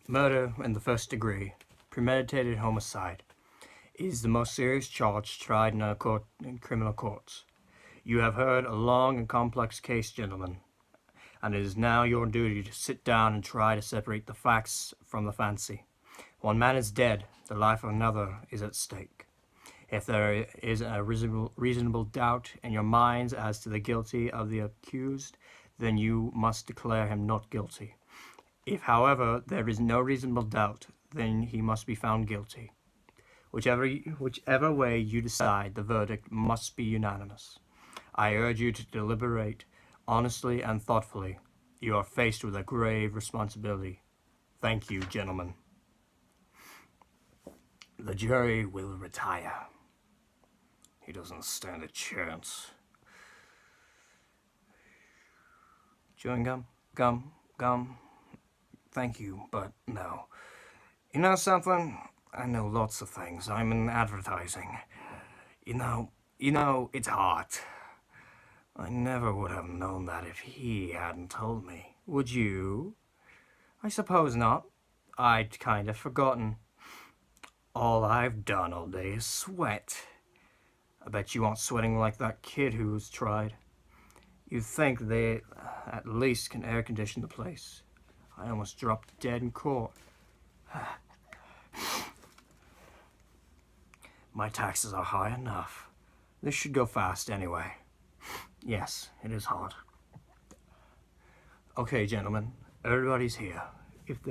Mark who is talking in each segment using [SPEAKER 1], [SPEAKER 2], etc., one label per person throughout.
[SPEAKER 1] Murder in the first degree, premeditated homicide, is the most serious charge tried in criminal courts. You have heard a long and complex case, gentlemen, and it is now your duty to sit down and try to separate the facts from the fancy. One man is dead, the life of another is at stake. If there is a reasonable doubt in your minds as to the guilty of the accused, then you must declare him not guilty. If, however, there is no reasonable doubt, then he must be found guilty. Whichever way you decide, the verdict must be unanimous. I urge you to deliberate honestly and thoughtfully. You are faced with a grave responsibility. Thank you, gentlemen. The jury will retire. He doesn't stand a chance. Chewing gum? Gum? Thank you, but no. You know something? I know lots of things. I'm in advertising. You know, it's hard. I never would have known that if he hadn't told me. Would you? I suppose not. I'd kind of forgotten. All I've done all day is sweat. I bet you aren't sweating like that kid who was tried. You'd think they at least can air condition the place. I almost dropped dead in court. My taxes are high enough. This should go fast anyway. Yes, it is hard. Okay, gentlemen, everybody's here. If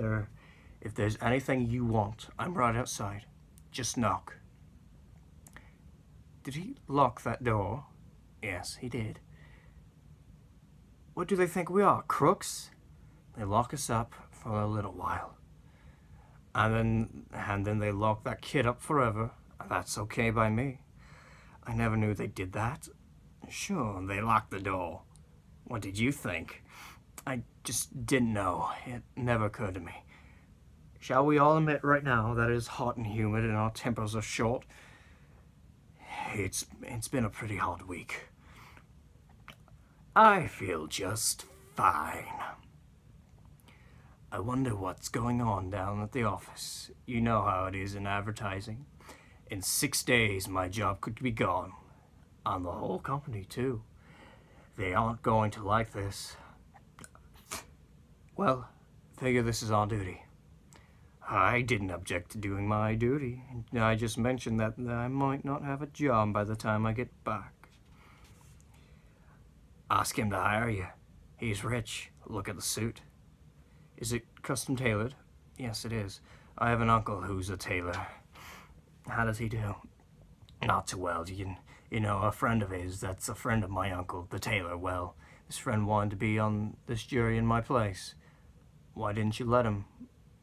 [SPEAKER 1] there's anything you want, I'm right outside. Just knock. Did he lock that door? Yes, he did. What do they think we are, crooks? They lock us up for a little while. And then they lock that kid up forever. That's okay by me. I never knew they did that. Sure, they locked the door. What did you think? I just didn't know. It never occurred to me. Shall we all admit right now that it is hot and humid and our tempers are short? It's been a pretty hard week. I feel just fine. I wonder what's going on down at the office. You know how it is in advertising. In 6 days, my job could be gone. And the whole company, too. They aren't going to like this. Well, figure this is our duty. I didn't object to doing my duty. I just mentioned that I might not have a job by the time I get back. Ask him to hire you. He's rich. Look at the suit. Is it custom tailored? Yes, it is. I have an uncle who's a tailor. How does he do? Not too well. You know, a friend of his that's a friend of my uncle, the tailor. Well, this friend wanted to be on this jury in my place. Why didn't you let him?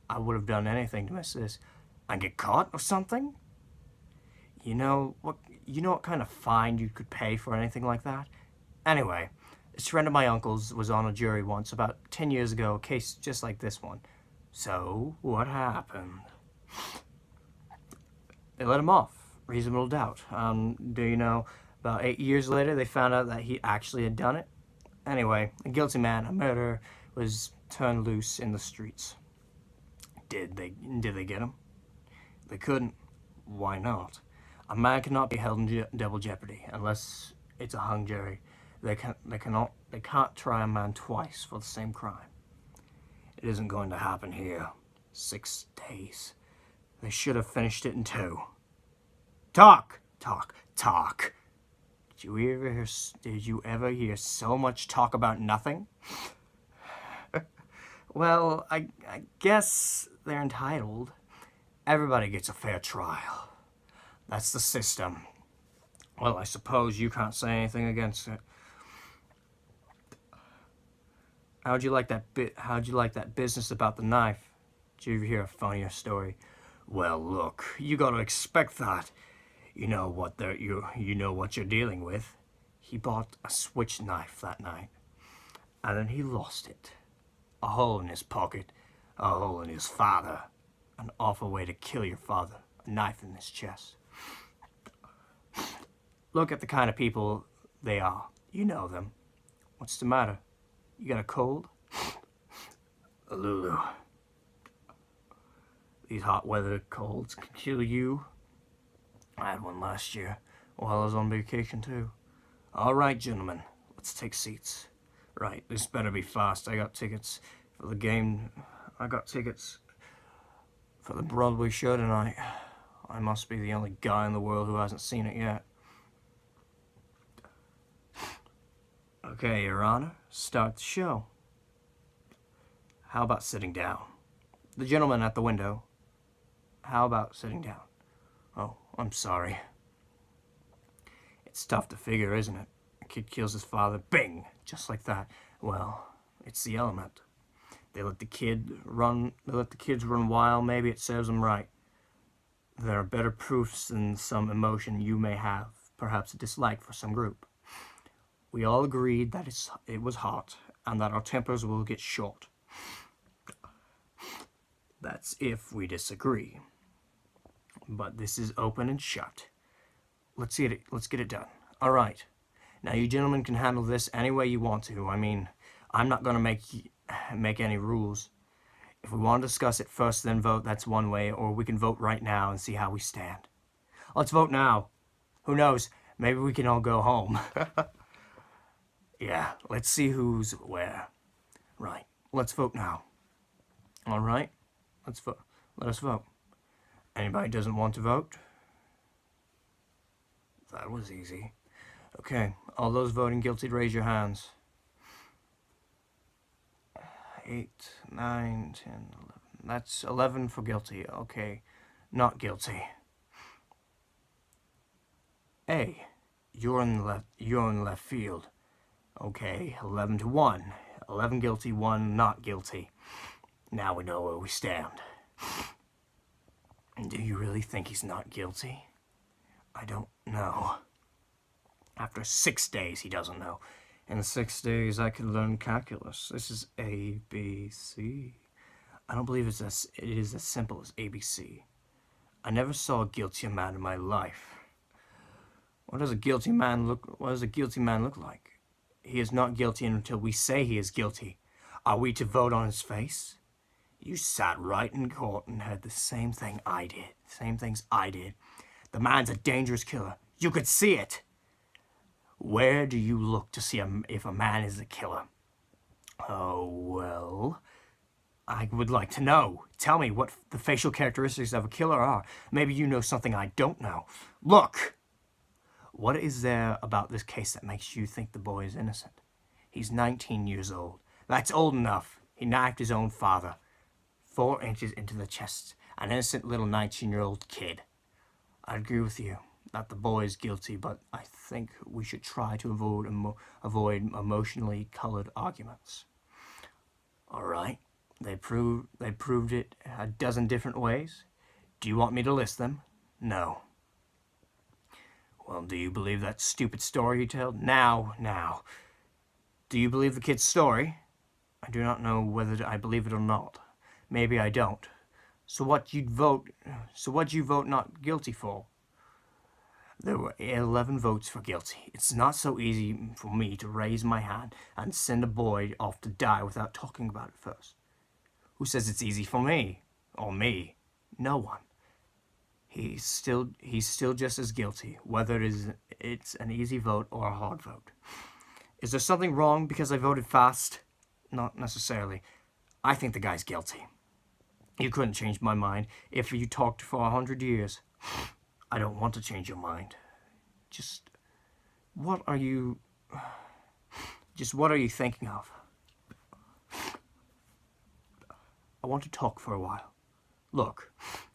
[SPEAKER 1] I would have done anything to miss this. And get caught or something? You know what kind of fine you could pay for anything like that? Anyway, this friend of my uncle's was on a jury once, about 10 years ago, a case just like this one. So, what happened? They let him off. Reasonable doubt. Do you know, about 8 years later, they found out that he actually had done it? Anyway, a guilty man, a murderer, was turned loose in the streets. Did they get him? They couldn't. Why not? A man cannot be held in double jeopardy unless it's a hung jury. They can't try a man twice for the same crime. It isn't going to happen here. 6 days. They should have finished it in 2. Talk. Did you ever hear so much talk about nothing? Well, I guess they're entitled. Everybody gets a fair trial. That's the system. Well, I suppose you can't say anything against it. How'd you like that business about the knife? Did you ever hear a funnier story? Well, look, you gotta expect that. You know what you're dealing with. He bought a switch knife that night, and then he lost it. A hole in his pocket, a hole in his father. An awful way to kill your father. A knife in his chest. Look at the kind of people they are. You know them. What's the matter? You got a cold? Lulu. These hot weather colds can kill you. I had one last year while I was on vacation too. All right, gentlemen, let's take seats. Right, this better be fast. I got tickets for the game. I got tickets for the Broadway show tonight. I must be the only guy in the world who hasn't seen it yet. Okay, Your Honor, start the show. How about sitting down? The gentleman at the window. How about sitting down? Oh, I'm sorry. It's tough to figure, isn't it? A kid kills his father, bing, just like that. Well, it's the element. They let the kids run wild, maybe it serves them right. There are better proofs than some emotion you may have, perhaps a dislike for some group. We all agreed that it was hot, and that our tempers will get short. That's if we disagree. But this is open and shut. Let's get it done. All right. Now you gentlemen can handle this any way you want to. I mean, I'm not going to make any rules. If we want to discuss it first, then vote, that's one way, or we can vote right now and see how we stand. Let's vote now. Who knows? Maybe we can all go home. Yeah, let's see who's where. Right. Let's vote now. All right. Let's vote. Let us vote. Anybody doesn't want to vote? That was easy. Okay, all those voting guilty, raise your hands. 8, 9, 10, 11. That's 11 for guilty. Okay, not guilty. A, you're in the left field. Okay, 11 to 1. 11 guilty, 1 not guilty. Now we know where we stand. Do you really think he's not guilty? I don't know. After 6 days, he doesn't know. In 6 days, I could learn calculus. This is A, B, C. I don't believe it is as simple as ABC. I never saw a guiltier man in my life. What does a guilty man look like? He is not guilty until we say he is guilty. Are we to vote on his face? You sat right in court and heard the same things I did. The man's a dangerous killer. You could see it. Where do you look to see if a man is a killer? Oh, well, I would like to know. Tell me what the facial characteristics of a killer are. Maybe you know something I don't know. Look! What is there about this case that makes you think the boy is innocent? He's 19 years old. That's old enough. He knifed his own father. 4 inches into the chest. An innocent little 19-year-old kid. I agree with you that the boy is guilty, but I think we should try to avoid emotionally colored arguments. All right, they proved it a dozen different ways. Do you want me to list them? No. Well, do you believe that stupid story he told? Now. Do you believe the kid's story? I do not know whether I believe it or not. Maybe I don't. So what you vote not guilty for? There were 11 votes for guilty. It's not so easy for me to raise my hand and send a boy off to die without talking about it first. Who says it's easy for me? Or me? No one. He's still just as guilty, whether it's an easy vote or a hard vote. Is there something wrong because I voted fast? Not necessarily. I think the guy's guilty. You couldn't change my mind if you talked for 100 years. I don't want to change your mind. Just what are you thinking of? I want to talk for a while. Look,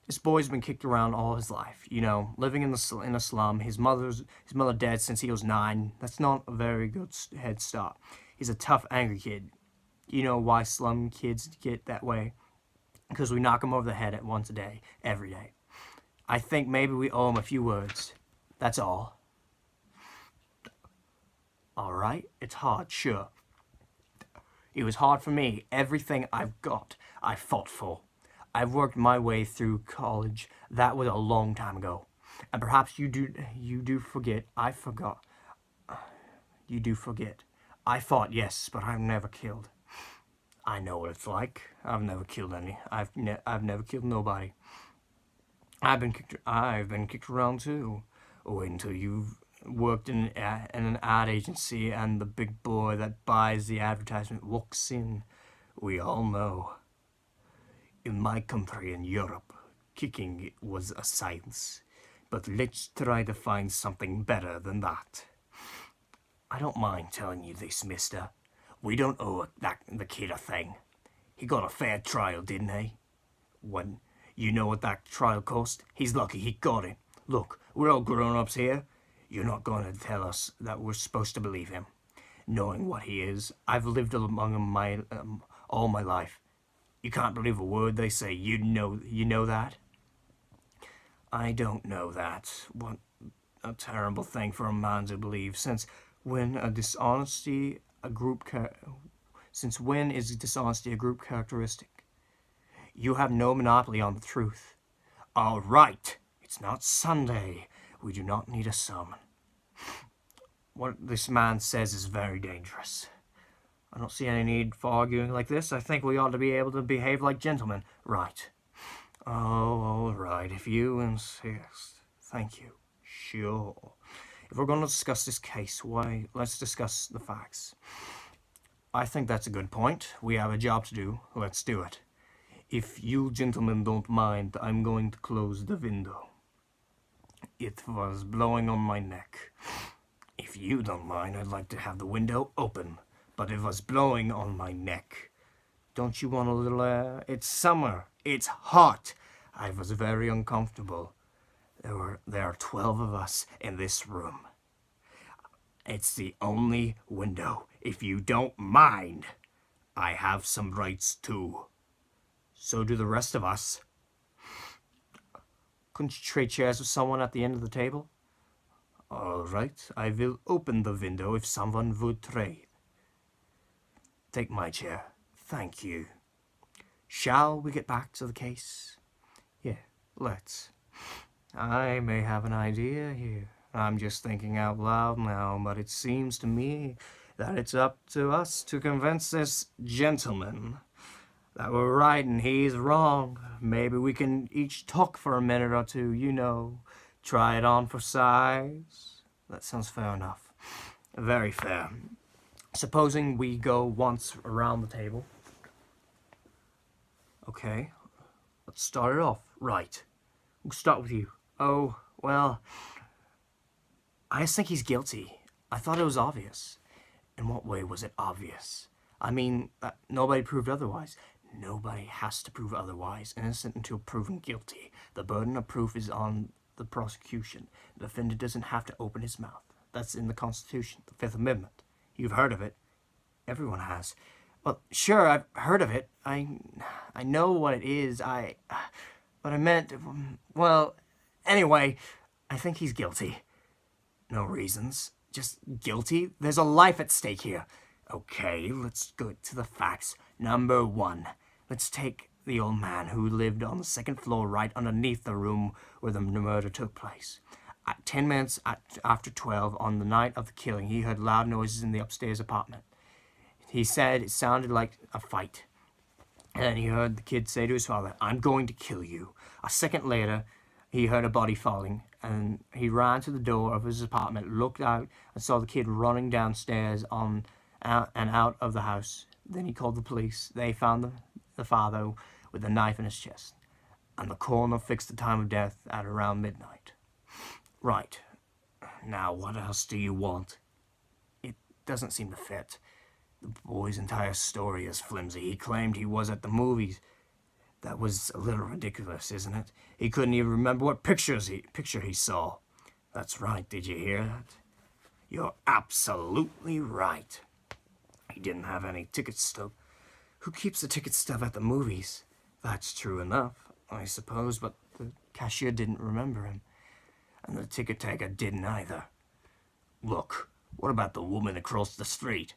[SPEAKER 1] this boy's been kicked around all his life. You know, living in a slum. His mother dead since he was 9. That's not a very good head start. He's a tough, angry kid. You know why slum kids get that way? Because we knock them over the head at once a day, every day. I think maybe we owe him a few words. That's all. All right, it's hard, sure. It was hard for me. Everything I've got, I fought for. I've worked my way through college. That was a long time ago. And perhaps you do forget. I forgot. You do forget. I fought, yes, but I'm never killed. I know what it's like. I've never killed any. I've never killed nobody. I've been kicked around too. Wait until you've worked in an ad agency and the big boy that buys the advertisement walks in. We all know. In my country in Europe, kicking was a science. But let's try to find something better than that. I don't mind telling you this, mister. We don't owe the kid a thing. He got a fair trial, didn't he? When you know what that trial cost? He's lucky he got it. Look, we're all grown-ups here. You're not going to tell us that we're supposed to believe him. Knowing what he is, I've lived among him all my life. You can't believe a word they say. You know that? I don't know that. What a terrible thing for a man to believe. Since when is dishonesty a group characteristic? You have no monopoly on the truth. All right. It's not Sunday. We do not need a sermon. What this man says is very dangerous. I don't see any need for arguing like this. I think we ought to be able to behave like gentlemen. Right. Oh, all right. If you insist. Thank you. Sure. If we're going to discuss this case, why, let's discuss the facts. I think that's a good point. We have a job to do. Let's do it. If you gentlemen don't mind, I'm going to close the window. It was blowing on my neck. If you don't mind, I'd like to have the window open, but it was blowing on my neck. Don't you want a little air? It's summer. It's hot. I was very uncomfortable. There are 12 of us in this room. It's the only window. If you don't mind, I have some rights too. So do the rest of us. Couldn't you trade chairs with someone at the end of the table? All right, I will open the window if someone would trade. Take my chair. Thank you. Shall we get back to the case? Yeah, let's. I may have an idea here. I'm just thinking out loud now, but it seems to me that it's up to us to convince this gentleman that we're right and he's wrong. Maybe we can each talk for a minute or two, try it on for size. That sounds fair enough. Very fair. Supposing we go once around the table. Okay, let's start it off. Right. We'll start with you. Oh, well, I just think he's guilty. I thought it was obvious. In what way was it obvious? I mean, nobody proved otherwise. Nobody has to prove otherwise. Innocent until proven guilty. The burden of proof is on the prosecution. The defendant doesn't have to open his mouth. That's in the Constitution, the Fifth Amendment. You've heard of it. Everyone has. Well, sure, I've heard of it. I know what it is. But I meant, well, anyway, I think he's guilty. No reasons. Just guilty. There's a life at stake here. Okay, let's go to the facts. Number one, let's take the old man who lived on the second floor right underneath the room where the murder took place. At 10 minutes after 12 on the night of the killing, he heard loud noises in the upstairs apartment. He said it sounded like a fight. And he heard the kid say to his father, "I'm going to kill you." A second later, he heard a body falling, and he ran to the door of his apartment, looked out, and saw the kid running downstairs and out of the house. Then he called the police. They found the father with a knife in his chest, and the coroner fixed the time of death at around midnight. Right. Now, what else do you want? It doesn't seem to fit. The boy's entire story is flimsy. He claimed he was at the movies. That was a little ridiculous, isn't it? He couldn't even remember what picture he saw. That's right. Did you hear that? You're absolutely right. He didn't have any ticket stub. Who keeps the ticket stub at the movies? That's true enough, I suppose, but the cashier didn't remember him. And the ticket taker didn't either. Look, what about the woman across the street?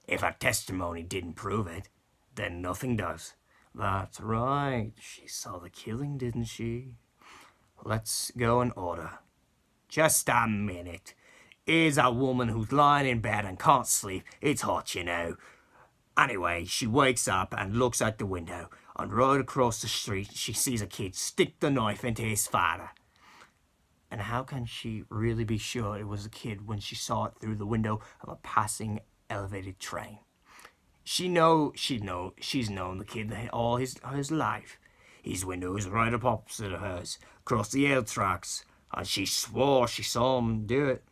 [SPEAKER 1] If her testimony didn't prove it, then nothing does. That's right. She saw the killing, didn't she? Let's go in order. Just a minute. Here's a woman who's lying in bed and can't sleep. It's hot, Anyway, she wakes up and looks out the window, and right across the street she sees a kid stick the knife into his father. And how can she really be sure it was a kid when she saw it through the window of a passing elevated train? She's known the kid all his life. His window is right up opposite of hers, across the L tracks, and she swore she saw him do it.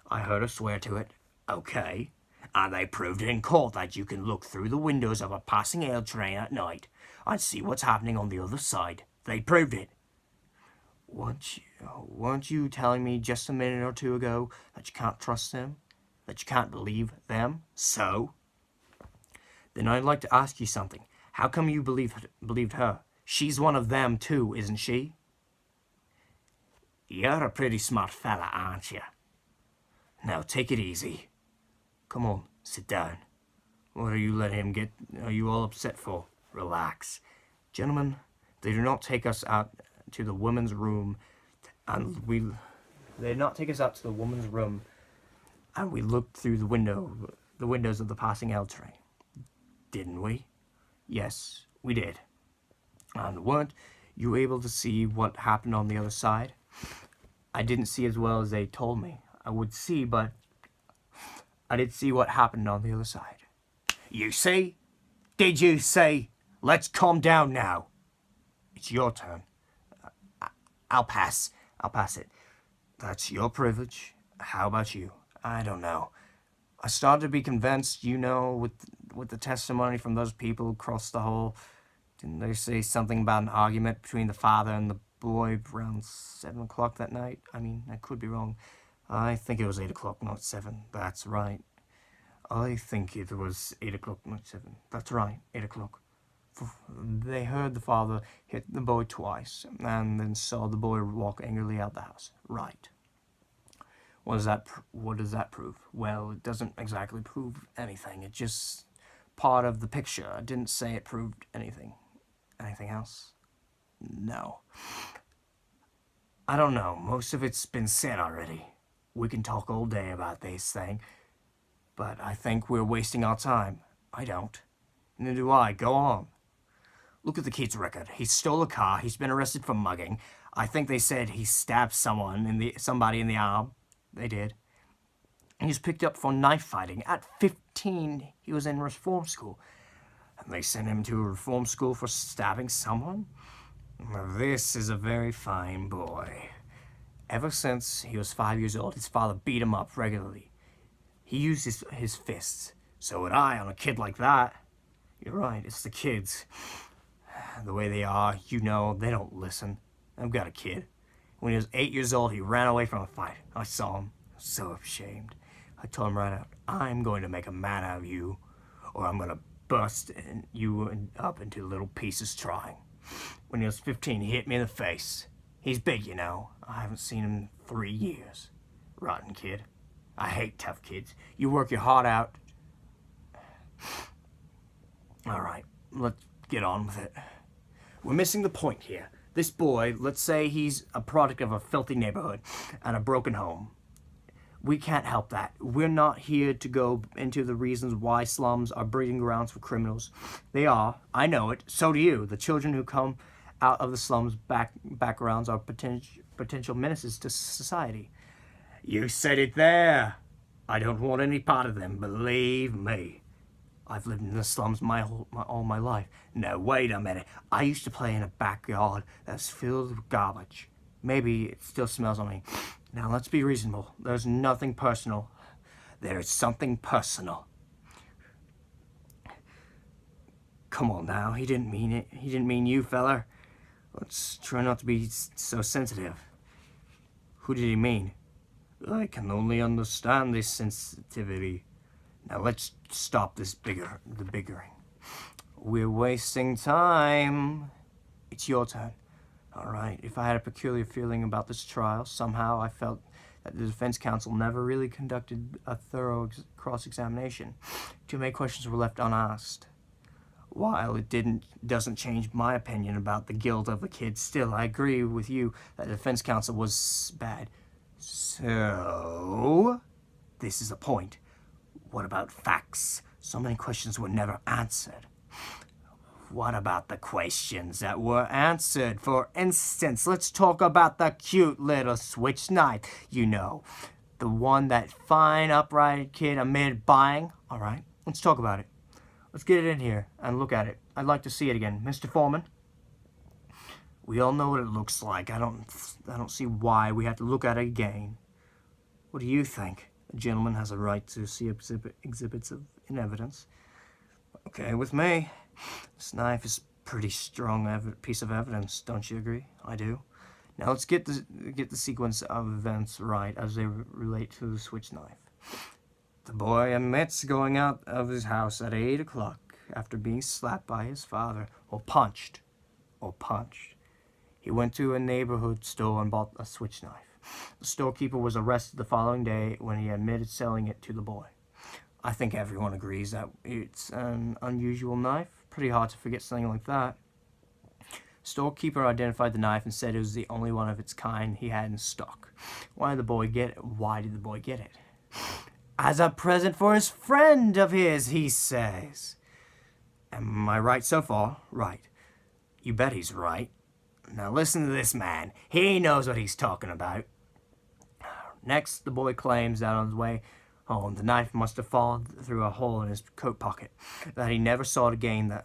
[SPEAKER 1] I heard her swear to it. Okay. And they proved it in court that you can look through the windows of a passing L train at night and see what's happening on the other side. They proved it. Weren't you telling me just a minute or two ago that you can't trust them? That you can't believe them? So? Then I'd like to ask you something. How come you believed her? She's one of them too, isn't she? You're a pretty smart fella, aren't you? Now take it easy. Come on, sit down. What are you all upset for? Relax. Gentlemen, they do not take us out to the women's room, and they did not take us out to the woman's room, and we looked through the windows of the passing L train. Didn't we? Yes, we did. And weren't you able to see what happened on the other side? I didn't see as well as they told me I would see, but I did see what happened on the other side. You see? Did you say? Let's calm down now. It's your turn. I'll pass. I'll pass it. That's your privilege. How about you? I don't know. I started to be convinced, with the testimony from those people across the hall. Didn't they say something about an argument between the father and the boy around 7 o'clock that night? I mean, I could be wrong. I think it was 8 o'clock, not 7. That's right. I think it was 8 o'clock, not 7. That's right, 8 o'clock. They heard the father hit the boy twice, and then saw the boy walk angrily out the house. Right. What does that prove? Well, it doesn't exactly prove anything. It's just part of the picture. I didn't say it proved anything. Anything else? No. I don't know. Most of it's been said already. We can talk all day about this thing, but I think we're wasting our time. I don't. Neither do I. Go on. Look at the kid's record. He stole a car. He's been arrested for mugging. I think they said he stabbed somebody in the arm. They did. He was picked up for knife fighting. At 15, he was in reform school. And they sent him to a reform school for stabbing someone? Well, this is a very fine boy. Ever since he was 5 years old, his father beat him up regularly. He used his fists. So would I on a kid like that. You're right, it's the kids. The way they are, they don't listen. I've got a kid. When he was 8 years old, he ran away from a fight. I saw him. I was so ashamed. I told him right out, I'm going to make a man out of you, or I'm going to bust you up into little pieces trying. When he was 15, he hit me in the face. He's big, I haven't seen him in 3 years. Rotten kid. I hate tough kids. You work your heart out. All right, let's get on with it. We're missing the point here. This boy, let's say he's a product of a filthy neighborhood and a broken home. We can't help that. We're not here to go into the reasons why slums are breeding grounds for criminals. They are. I know it. So do you. The children who come out of the slums backgrounds are potential menaces to society. You said it there. I don't want any part of them, believe me. I've lived in the slums all my life. No, wait a minute. I used to play in a backyard that's filled with garbage. Maybe it still smells on me. Now, let's be reasonable. There's nothing personal. There is something personal. Come on now. He didn't mean it. He didn't mean you, feller. Let's try not to be so sensitive. Who did he mean? I can only understand this sensitivity. Now let's stop the bickering. We're wasting time. It's your turn. All right. If I had a peculiar feeling about this trial, somehow I felt that the defense counsel never really conducted a thorough cross-examination. Too many questions were left unasked. While it doesn't change my opinion about the guilt of the kid, still I agree with you that the defense counsel was bad. So, this is a point. What about facts? So many questions were never answered. What about the questions that were answered? For instance, let's talk about the cute little switch knife. You know, the one that fine, upright kid admitted buying. All right, let's talk about it. Let's get it in here and look at it. I'd like to see it again. Mr. Foreman, we all know what it looks like. I don't see why we have to look at it again. What do you think? A gentleman has a right to see exhibits in evidence. Okay, with me. This knife is a pretty strong piece of evidence, don't you agree? I do. Now let's get the sequence of events right as they relate to the switch knife. The boy admits going out of his house at 8 o'clock after being slapped by his father, or punched. He went to a neighborhood store and bought a switch knife. The storekeeper was arrested the following day when he admitted selling it to the boy. I think everyone agrees that it's an unusual knife. Pretty hard to forget something like that. Storekeeper identified the knife and said it was the only one of its kind he had in stock. Why did the boy get it? As a present for his friend of his, he says. Am I right so far? Right. You bet he's right. Now listen to this man. He knows what he's talking about. Next, the boy claims that on his way home, the knife must have fallen through a hole in his coat pocket, that he never saw it again,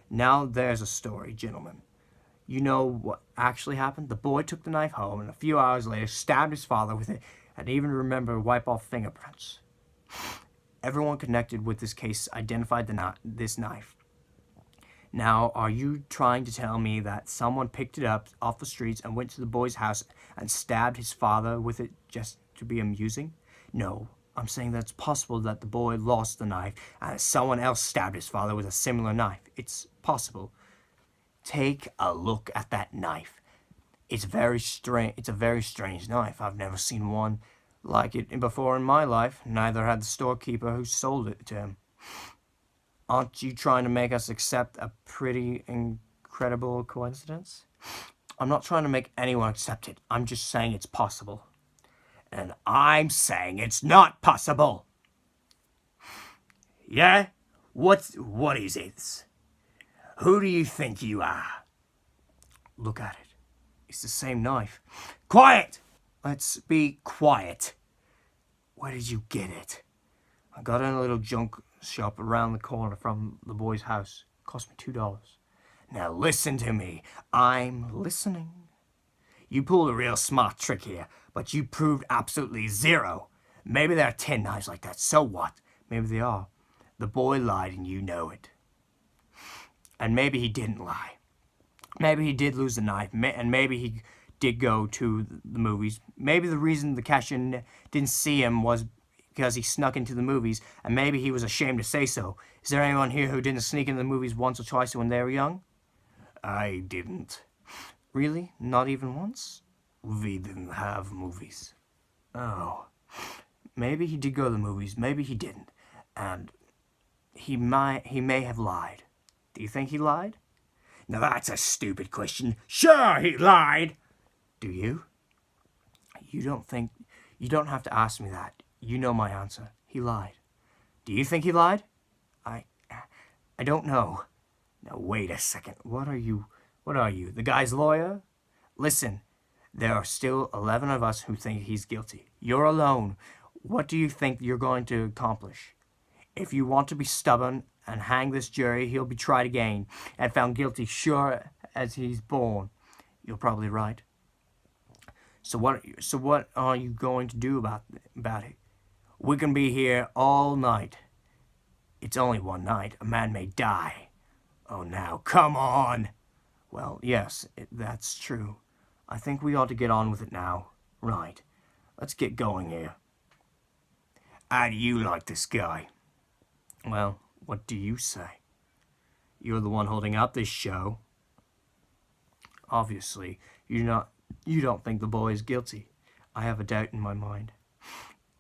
[SPEAKER 1] Now there's a story, gentlemen. You know what actually happened? The boy took the knife home and a few hours later stabbed his father with it and even remembered wipe off fingerprints. Everyone connected with this case identified this knife. Now, are you trying to tell me that someone picked it up off the streets and went to the boy's house and stabbed his father with it just to be amusing? No, I'm saying that it's possible that the boy lost the knife and someone else stabbed his father with a similar knife. It's possible. Take a look at that knife. It's a very strange knife. I've never seen one like it before in my life. Neither had the storekeeper who sold it to him. Aren't you trying to make us accept a pretty incredible coincidence? I'm not trying to make anyone accept it. I'm just saying it's possible. And I'm saying it's not possible. Yeah? What is it? Who do you think you are? Look at it. It's the same knife. Quiet! Let's be quiet. Where did you get it? I got it in a little junk shop around the corner from the boy's house. It cost me $2. Now listen to me. I'm listening. You pulled a real smart trick here, but you proved absolutely zero. Maybe there are 10 knives like that. So what? Maybe they are. The boy lied and you know it. And maybe he didn't lie. Maybe he did lose the knife, and maybe he did go to the movies. Maybe the reason the cashier didn't see him was because he snuck into the movies, and maybe he was ashamed to say so. Is there anyone here who didn't sneak into the movies once or twice when they were young? I didn't. Really? Not even once? We didn't have movies. Oh. Maybe he did go to the movies, maybe he didn't. And he may have lied. Do you think he lied? Now that's a stupid question. Sure, he lied. Do you? You don't have to ask me that. You know my answer. He lied. Do you think he lied? I don't know. Now wait a second. What are you? The guy's lawyer? Listen, there are still 11 of us who think he's guilty. You're alone. What do you think you're going to accomplish? If you want to be stubborn and hang this jury, he'll be tried again and found guilty sure as he's born. You're probably right. So what are you going to do about it? We can be here all night. It's only one night. A man may die. Oh, now, come on. Well, yes, that's true. I think we ought to get on with it now. Right. Let's get going here. How do you like this guy? Well, what do you say? You're the one holding up this show. Obviously, you don't think the boy is guilty. I have a doubt in my mind.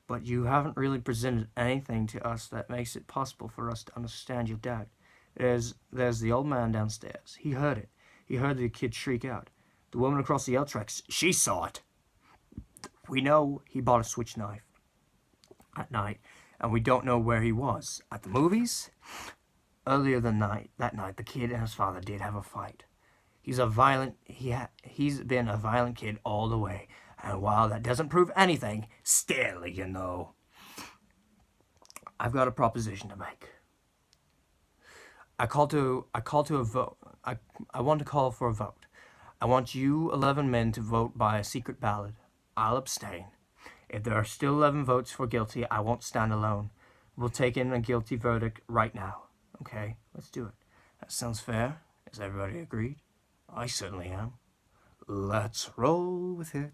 [SPEAKER 1] But you haven't really presented anything to us that makes it possible for us to understand your doubt. There's the old man downstairs. He heard it. He heard the kid shriek out. The woman across the L tracks, she saw it. We know he bought a switch knife at night and we don't know where he was. At the movies? Earlier that night, the kid and his father did have a fight. He's been a violent kid all the way. And while that doesn't prove anything, still, you know. I've got a proposition to make. I want to call for a vote. I want you 11 men to vote by a secret ballot. I'll abstain. If there are still 11 votes for guilty, I won't stand alone. We'll take in a guilty verdict right now. Okay, let's do it. That sounds fair. Is everybody agreed? I certainly am. Let's roll with it.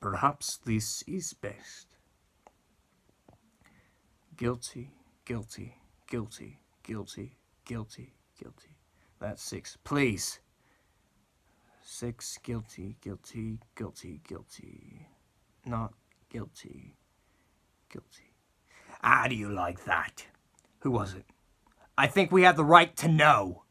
[SPEAKER 1] Perhaps this is best. Guilty, guilty, guilty, guilty, guilty, guilty. That's 6. Please. 6, guilty, guilty, guilty, guilty. Not guilty, guilty. How do you like that? Who was it? I think we have the right to know.